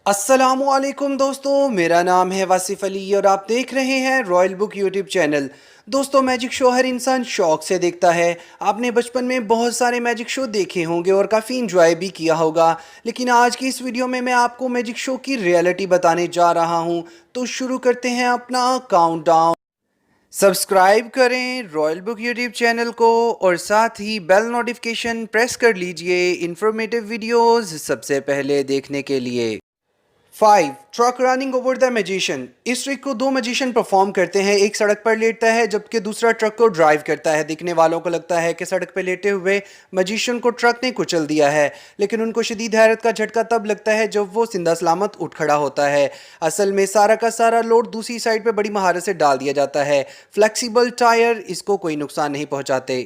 अस्सलामुअलैकुम दोस्तों, मेरा नाम है वासिफ़ अली और आप देख रहे हैं रॉयल बुक यूट्यूब चैनल। दोस्तों, मैजिक शो हर इंसान शौक से देखता है। आपने बचपन में बहुत सारे मैजिक शो देखे होंगे और काफ़ी इंजॉय भी किया होगा। लेकिन आज की इस वीडियो में मैं आपको मैजिक शो की रियलिटी बताने जा रहा हूं। तो शुरू करते हैं अपना काउंटडाउन। सब्सक्राइब करें रॉयल बुक यूट्यूब चैनल को और साथ ही बेल नोटिफिकेशन प्रेस कर लीजिए इंफॉर्मेटिव वीडियोस सबसे पहले देखने के लिए। 5 truck running over the magician. इस ट्रिक को दो मैजिशियन परफॉर्म करते हैं। एक सड़क पर लेटता है जबकि दूसरा ट्रक को ड्राइव करता है। दिखने वालों को लगता है कि सड़क पर लेटे हुए मैजिशियन को ट्रक ने कुचल दिया है, लेकिन उनको शदीद हैरत का झटका तब लगता है जब वो जिंदा सलामत उठ खड़ा होता है। असल में सारा का सारा लोड दूसरी साइड पर बड़ी महारत से डाल दिया जाता है। फ्लेक्सिबल टायर इसको कोई नुकसान नहीं पहुंचाते।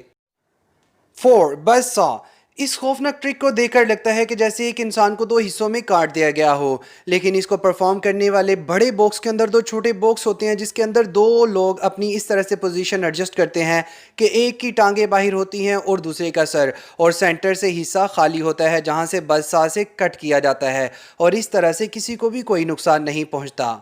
4 बस सॉ। इस खौफनाक ट्रिक को देखकर लगता है कि जैसे एक इंसान को दो हिस्सों में काट दिया गया हो, लेकिन इसको परफॉर्म करने वाले बड़े बॉक्स के अंदर दो छोटे बॉक्स होते हैं जिसके अंदर दो लोग अपनी इस तरह से पोजीशन एडजस्ट करते हैं कि एक की टांगें बाहर होती हैं और दूसरे का सर, और सेंटर से हिस्सा खाली होता है जहां से बस सा से कट किया जाता है, और इस तरह से किसी को भी कोई नुकसान नहीं पहुंचता।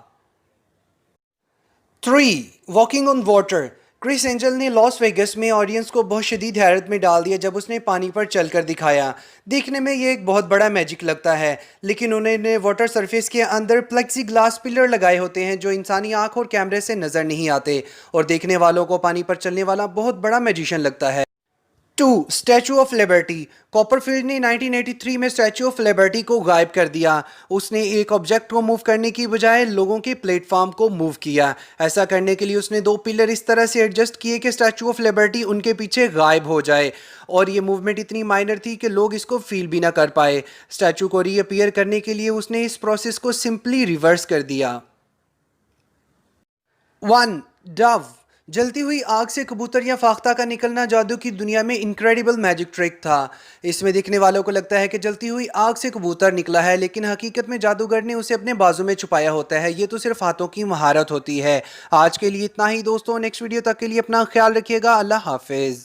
3 walking on water. Chris angel ने लॉस वेगस में ऑडियंस को बहुत शदीद हैरत में डाल दिया जब उसने पानी पर चलकर दिखाया। देखने में ये एक बहुत बड़ा मैजिक लगता है, लेकिन उन्होंने वाटर सरफेस के अंदर प्लेक्सी ग्लास पिलर लगाए होते हैं जो इंसानी आंख और कैमरे से नज़र नहीं आते, और देखने वालों को पानी पर चलने वाला बहुत बड़ा मैजिशियन लगता है। 2 स्टैचू ऑफ लिबर्टी। कॉपरफील्ड ने 1983 में स्टैचू ऑफ लिबर्टी को गायब कर दिया। उसने एक ऑब्जेक्ट को मूव करने की बजाय लोगों के प्लेटफॉर्म को मूव किया। ऐसा करने के लिए उसने दो पिलर इस तरह से एडजस्ट किए कि स्टैचू ऑफ लिबर्टी उनके पीछे गायब हो जाए, और ये मूवमेंट इतनी माइनर थी कि लोग इसको फील भी ना कर पाए। स्टैचू को रीअपीयर करने के लिए उसने इस प्रोसेस को सिंपली रिवर्स कर दिया। 1 डव। जलती हुई आग से कबूतर या फाख्ता का निकलना जादू की दुनिया में इनक्रेडिबल मैजिक ट्रिक था। इसमें दिखने वालों को लगता है कि जलती हुई आग से कबूतर निकला है, लेकिन हकीकत में जादूगर ने उसे अपने बाजू में छुपाया होता है। ये तो सिर्फ हाथों की महारत होती है। आज के लिए इतना ही दोस्तों, नेक्स्ट वीडियो तक के लिए अपना ख्याल रखिएगा। अल्लाह हाफिज।